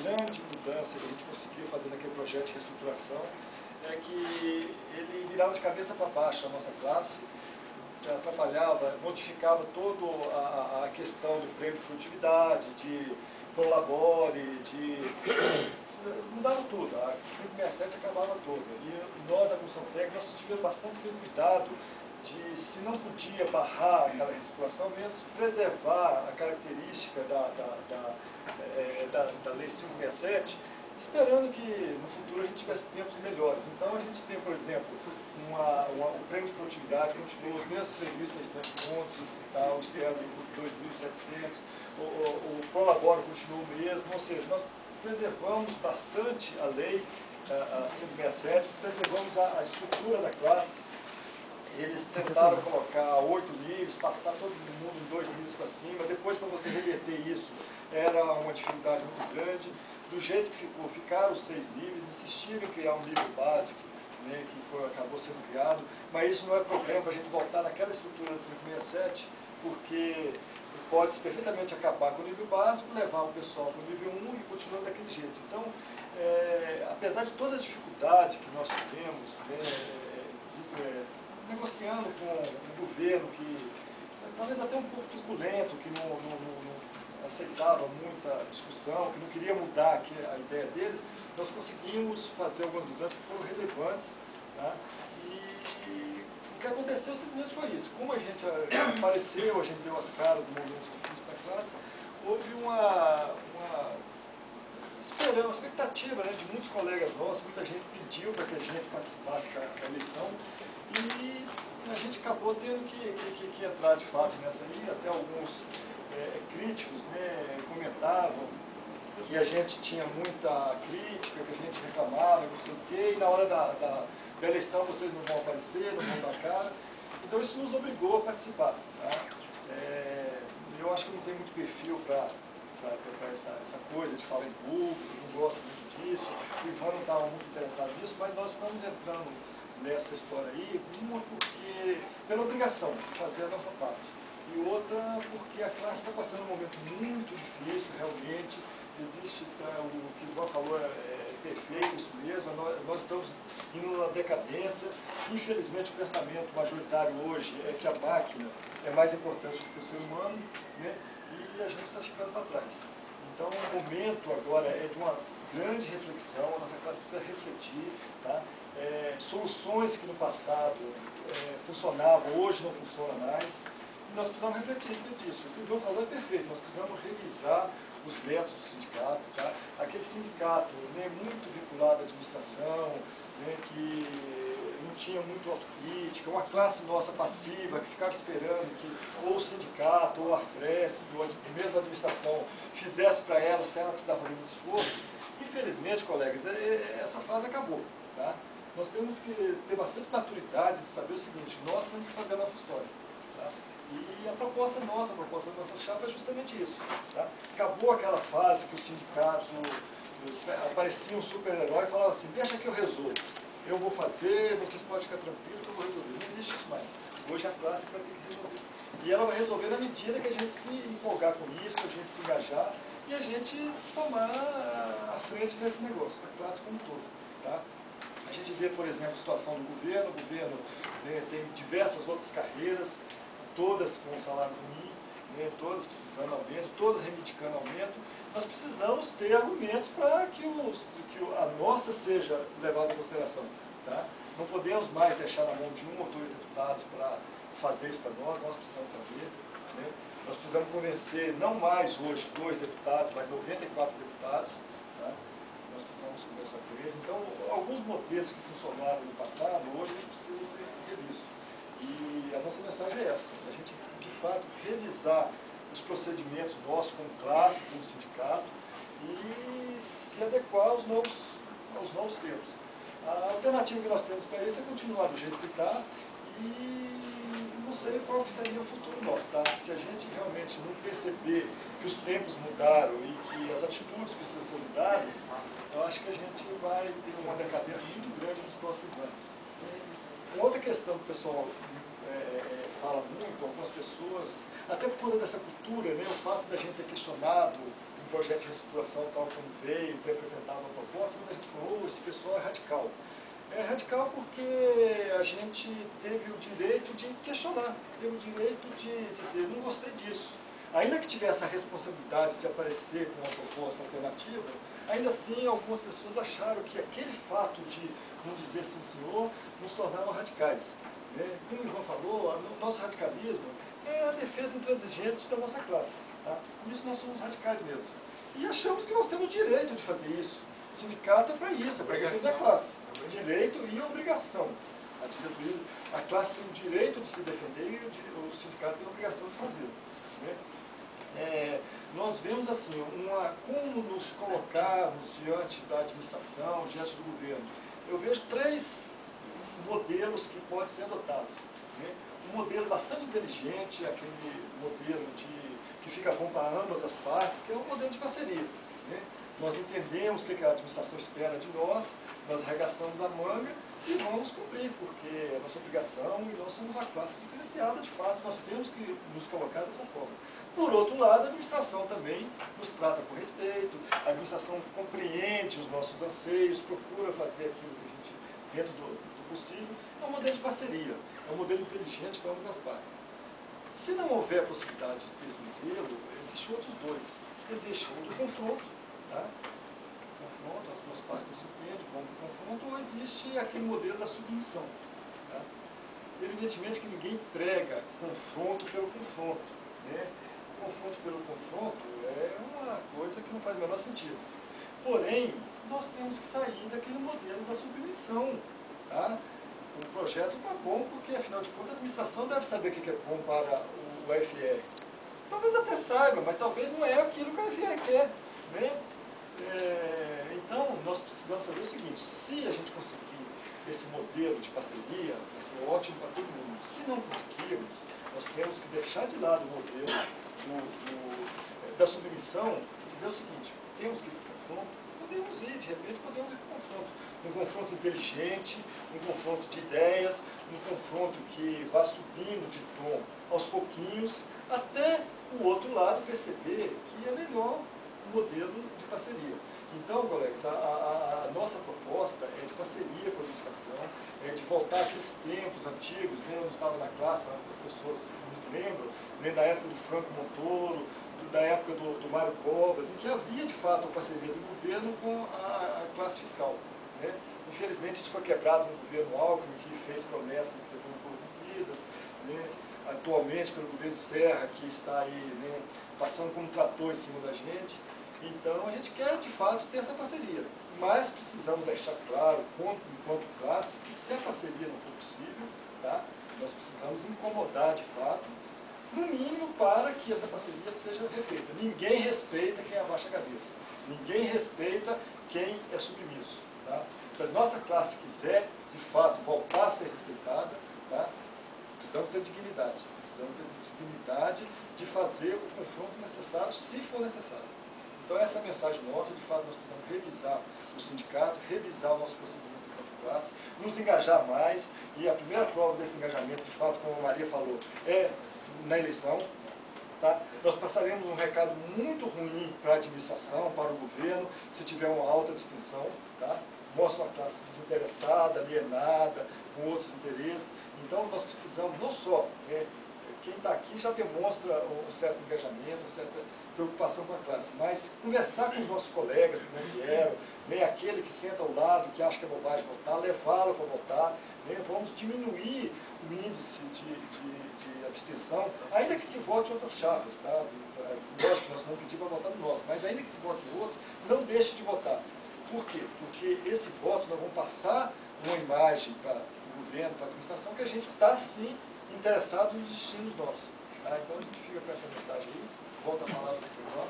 grande mudança que a gente conseguiu fazer naquele projeto de reestruturação é que ele virava de cabeça para baixo a nossa classe, atrapalhava, modificava toda a questão do prêmio de produtividade, de colabore, mudava tudo, a 567 acabava toda. E nós, da Comissão Técnica, nós tivemos bastante cuidado de, se não podia barrar aquela reestruturação, mesmo preservar a característica da Lei 567, esperando que no futuro a gente tivesse tempos melhores. Então a gente tem, por exemplo, o prêmio de produtividade continuou os mesmos 3.600 pontos, tá, o externo de 2.700, o Prolabore continuou o mesmo, ou seja, nós preservamos bastante a lei, a 567, preservamos a estrutura da classe. Eles tentaram colocar 8 níveis, passar todo mundo em 2 níveis para cima, depois para você reverter isso era uma dificuldade muito grande. Do jeito que ficou, ficaram os 6 níveis, insistiram em criar um nível básico, né, que acabou sendo criado, mas isso não é problema para a gente voltar naquela estrutura de 567, porque pode-se perfeitamente acabar com o nível básico, levar o pessoal para o nível 1 e continuar daquele jeito. Então, apesar de todas as dificuldades que nós tivemos, negociando com um governo que talvez até um pouco truculento, que não aceitava muita discussão, que não queria mudar a ideia deles, nós conseguimos fazer algumas mudanças que foram relevantes. Tá? E o que aconteceu simplesmente foi isso. Como a gente apareceu, a gente deu as caras no movimento difícil da classe, houve uma esperança, uma expectativa, né, de muitos colegas nossos, muita gente pediu para que a gente participasse da eleição, e a gente acabou tendo que entrar de fato nessa aí. Até alguns críticos, né, comentavam que a gente tinha muita crítica, que a gente reclamava, não sei o quê, e na hora da eleição vocês não vão aparecer, não vão dar cara. Então isso nos obrigou a participar. Tá? Eu acho que não tem muito perfil para essa coisa de falar em público, não gosto muito disso, o Ivan não estava muito interessado nisso, mas nós estamos entrando nessa história aí, uma porque pela obrigação de fazer a nossa parte, e outra porque a classe está passando um momento muito difícil, realmente. Existe, o que o Ivan falou é perfeito, isso mesmo, nós estamos indo numa decadência. Infelizmente o pensamento majoritário hoje é que a máquina é mais importante do que o ser humano, né? E a gente está ficando para trás. Então o momento agora é de uma grande reflexão, a nossa classe precisa refletir, tá? Soluções que no passado funcionavam, hoje não funcionam mais, e nós precisamos refletir disso. O que o Ivan falou é perfeito, nós precisamos revisar os métodos do sindicato, tá? Aquele sindicato, né, muito vinculado à administração, né, que não tinha muito autocrítica, uma classe nossa passiva, que ficava esperando que ou o sindicato, ou a FRESP, ou mesmo a administração fizesse para ela, sem ela precisar fazer muito esforço. Infelizmente, colegas, essa fase acabou. Tá? Nós temos que ter bastante maturidade de saber o seguinte: nós temos que fazer a nossa história. Tá? E a proposta nossa, a proposta da nossa chapa é justamente isso. Tá? Acabou aquela fase que o sindicato aparecia um super-herói e falava assim: deixa que eu resolvo. Eu vou fazer, vocês podem ficar tranquilos que eu vou resolver. Não existe isso mais. Hoje a classe vai ter que resolver. E ela vai resolver na medida que a gente se empolgar com isso, a gente se engajar e a gente tomar a frente desse negócio, a classe como um todo. Tá? A gente vê, por exemplo, a situação do governo. O governo, né, tem diversas outras carreiras, todas com um salário ruim, né, todas precisando de aumento, todas reivindicando aumento. Nós precisamos ter argumentos para que a nossa seja levada em consideração. Tá? Não podemos mais deixar na mão de 1 ou 2 deputados para fazer isso para nós precisamos fazer. Né? Nós precisamos convencer, não mais hoje 2 deputados, mas 94 deputados. Tá? Nós precisamos conversar com eles. Então, alguns modelos que funcionaram no passado, hoje a gente precisa ser revisto. E a nossa mensagem é essa: a gente, de fato, revisar os procedimentos nossos como classe, como sindicato, e se adequar aos novos tempos. A alternativa que nós temos para isso é continuar do jeito que está, e não sei qual que seria o futuro nosso. Tá? Se a gente realmente não perceber que os tempos mudaram e que as atitudes precisam ser mudadas, eu acho que a gente vai ter uma decadência muito grande nos próximos anos. Uma outra questão que o pessoal fala muito, algumas pessoas, até por conta dessa cultura, né, o fato da gente ter questionado projeto de reestruturação tal como veio, ter apresentado uma proposta, muita gente falou, esse pessoal é radical. É radical porque a gente teve o direito de questionar, teve o direito de dizer, não gostei disso. Ainda que tivesse a responsabilidade de aparecer com uma proposta alternativa, ainda assim algumas pessoas acharam que aquele fato de não dizer sim senhor nos tornavam radicais. Como o Ivan falou, o nosso radicalismo é a defesa intransigente da nossa classe. Tá? Por isso nós somos radicais mesmo. E achamos que nós temos o direito de fazer isso. O sindicato é para isso, é para defender a classe. Direito e obrigação. A classe tem o direito de se defender e o sindicato tem a obrigação de fazê-lo. Nós vemos assim, como nos colocarmos diante da administração, diante do governo. Eu vejo 3 modelos que podem ser adotados. Um modelo bastante inteligente, aquele modelo que fica bom para ambas as partes, que é um modelo de parceria. Nós entendemos o que a administração espera de nós arregaçamos a manga e vamos cumprir, porque é nossa obrigação e nós somos uma classe diferenciada, de fato, nós temos que nos colocar dessa forma. Por outro lado, a administração também nos trata com respeito, a administração compreende os nossos anseios, procura fazer aquilo que a gente, dentro do possível, é um modelo de parceria, é um modelo inteligente para ambas as partes. Se não houver possibilidade desse modelo, existem outros 2. Existe o do confronto, tá? Confronto, as duas partes não se entendem como confronto, ou existe aquele modelo da submissão. Tá? Evidentemente que ninguém prega confronto pelo confronto. Confronto pelo confronto é uma coisa que não faz o menor sentido. Porém, nós temos que sair daquele modelo da submissão. Tá? O projeto está bom porque, afinal de contas, a administração deve saber o que é bom para o FR. Talvez até saiba, mas talvez não é aquilo que a FR quer. Então, nós precisamos saber o seguinte, se a gente conseguir esse modelo de parceria, vai ser ótimo para todo mundo. Se não conseguirmos, nós temos que deixar de lado o modelo da submissão e dizer o seguinte, temos que ir para o confronto, podemos ir, de repente podemos ir para o confronto. Um confronto inteligente, um confronto de ideias, um confronto que vá subindo de tom aos pouquinhos, até o outro lado perceber que é melhor o modelo de parceria. Então, colegas, a nossa proposta é de parceria com a administração, é de voltar àqueles tempos antigos, eu estava na classe, as pessoas nos lembram, da época do Franco Montoro, da época do Mário Covas, em que havia, de fato, a parceria do governo com a classe fiscal. Infelizmente, isso foi quebrado no governo Alckmin, que fez promessas que depois não foram cumpridas. Atualmente, pelo governo Serra, que está aí passando como um trator em cima da gente. Então, a gente quer, de fato, ter essa parceria. Mas precisamos deixar claro, enquanto classe, que se a parceria não for possível, tá, nós precisamos incomodar, de fato, no mínimo para que essa parceria seja refeita. Ninguém respeita quem abaixa a cabeça. Ninguém respeita quem é submisso. Tá? Se a nossa classe quiser, de fato, voltar a ser respeitada, tá, precisamos ter dignidade. Precisamos ter dignidade de fazer o confronto necessário, se for necessário. Então, essa é a mensagem nossa, de fato, nós precisamos revisar o sindicato, revisar o nosso procedimento enquanto classe, nos engajar mais, e a primeira prova desse engajamento, de fato, como a Maria falou, é na eleição. Tá? Nós passaremos um recado muito ruim para a administração, para o governo, se tiver uma alta abstenção. Tá? Mostra uma classe desinteressada, alienada, com outros interesses. Então, nós precisamos, não só, quem está aqui já demonstra um certo engajamento, uma certa preocupação com a classe, mas conversar com os nossos colegas que não vieram, nem aquele que senta ao lado, que acha que é bobagem votar, levá-lo para votar, vamos diminuir o índice de abstenção, ainda que se vote em outras chapas, tá? Lógico que nós não pedimos para votar no nosso, mas ainda que se vote em outro, não deixe de votar. Por quê? Porque esse voto nós vamos passar uma imagem para o governo, para a administração, que a gente está, sim, interessado nos destinos nossos. Tá? Então a gente fica com essa mensagem aí, volta a palavra para o senhor.